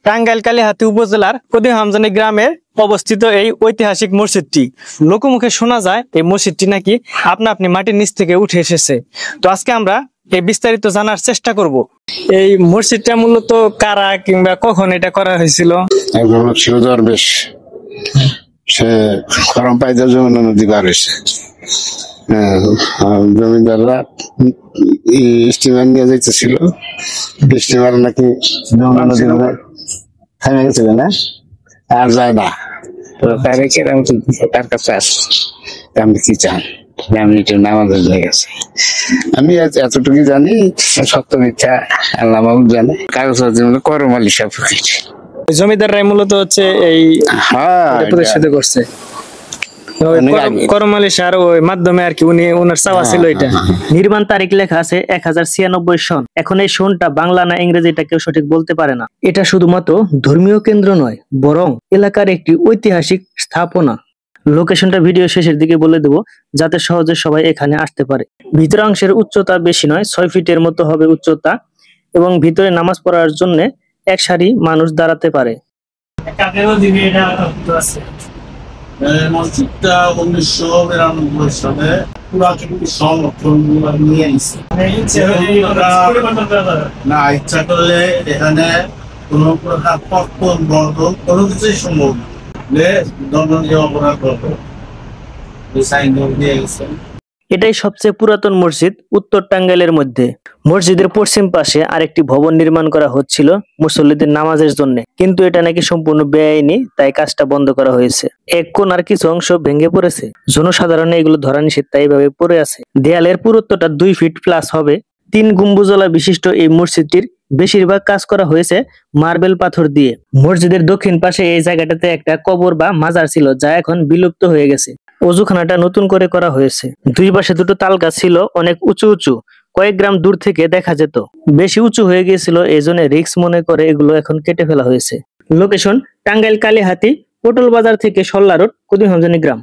টাঙ্গাইল কালিহাতী উপজেলার কদিমহামজানি গ্রামে অবস্থিত এই ঐতিহাসিক মসজিদটি। লোকমুখে শোনা যায় এই মসজিদটি নাকি আপনা আপনি মাটির নিচ থেকে উঠে এসেছে। তো আজকে আমরা এই বিস্তারিত জানার চেষ্টা করব। এই মসজিদটা মূলত কারা কিংবা কখন এটা করা হয়েছিল? একজন ছিল দরবেশ, সে গরম পাইতে যমুনা নদী পার হয়েছে। জমিদাররা স্টিমার নিয়ে যাইতেছিল, স্টিমার নাকি যমুনা নদী থেমে গেছিল না, আর যায় না। তার কাছে আপনি কি চান? আমি এতটুকু জানি, সত্য মিথ্যা আল্লাহ মাহবুব জানে। কাগজ করম আলী সাহেব জমিদাররাই মূলত হচ্ছে এই প্রতিষ্ঠিত করছে। করম আলী শাহর ওই মাধ্যমে আর কি উনি ওনার চাওয়া ছিল এটা। নির্মাণ তারিখ লেখা আছে 1096 সন। এখন এই সনটা বাংলা না ইংরেজিটা কেউ সঠিক বলতে পারে না। এটা শুধুমাত্র ধর্মীয় কেন্দ্র নয়, বরং এলাকার একটি ঐতিহাসিক স্থাপনা। লোকেশনটা ভিডিও শেষের দিকে বলে দেবো, যাতে সহজে সবাই এখানে আসতে পারে। ভিতরাংশের উচ্চতা বেশি নয়, 6 ফিটের মতো হবে উচ্চতা, এবং ভিতরে নামাজ পড়ার জন্য এক সারি মানুষ দাঁড়াতে পারে। মসজিদটা 1992 সালে পুরাকীর্তি সংরক্ষণ নিয়ে নিচ্ছে। না ইচ্ছা করলে এখানে কোন প্রকার পতন বন্ধ কোনো কিছুই সম্ভব দণ্ডনীয় অপরাধ করবো। এটাই সবচেয়ে পুরাতন মসজিদ উত্তর টাঙ্গাইলের মধ্যে। মসজিদের পশ্চিম পাশে আরেকটি ভবন নির্মাণ করা হচ্ছিল মুসল্লিদের নামাজের জন্য, কিন্তু এটা নাকি সম্পূর্ণ বেআইনি, তাই কাজটা বন্ধ করা হয়েছে। এক কোণার কিছু অংশ ভেঙে পড়েছে, জনসাধারণে এগুলো ধরা নিষেধ, তাই এইভাবে পড়ে আছে। দেয়ালের পুরুত্বটা 2 ফিট প্লাস হবে। 3 গম্বুজলা বিশিষ্ট এই মসজিদটির বেশিরভাগ কাজ করা হয়েছে মার্বেল পাথর দিয়ে। মসজিদের দক্ষিণ পাশে এই জায়গাটাতে একটা কবর বা মাজার ছিল, যা এখন বিলুপ্ত হয়ে গেছে। অজুখানাটা নতুন করে করা হয়েছে। 2 পাশে 2টো তাল গাছ ছিল, অনেক উঁচু উঁচু, কয়েক গ্রাম দূর থেকে দেখা যেত। বেশি উঁচু হয়ে গিয়েছিল, এই জন্য রিস্ক মনে করে এগুলো এখন কেটে ফেলা হয়েছে। লোকেশন টাঙ্গাইল কালিহাতী পটল বাজার থেকে সল্লা রোড, কদিমহামজানি গ্রাম।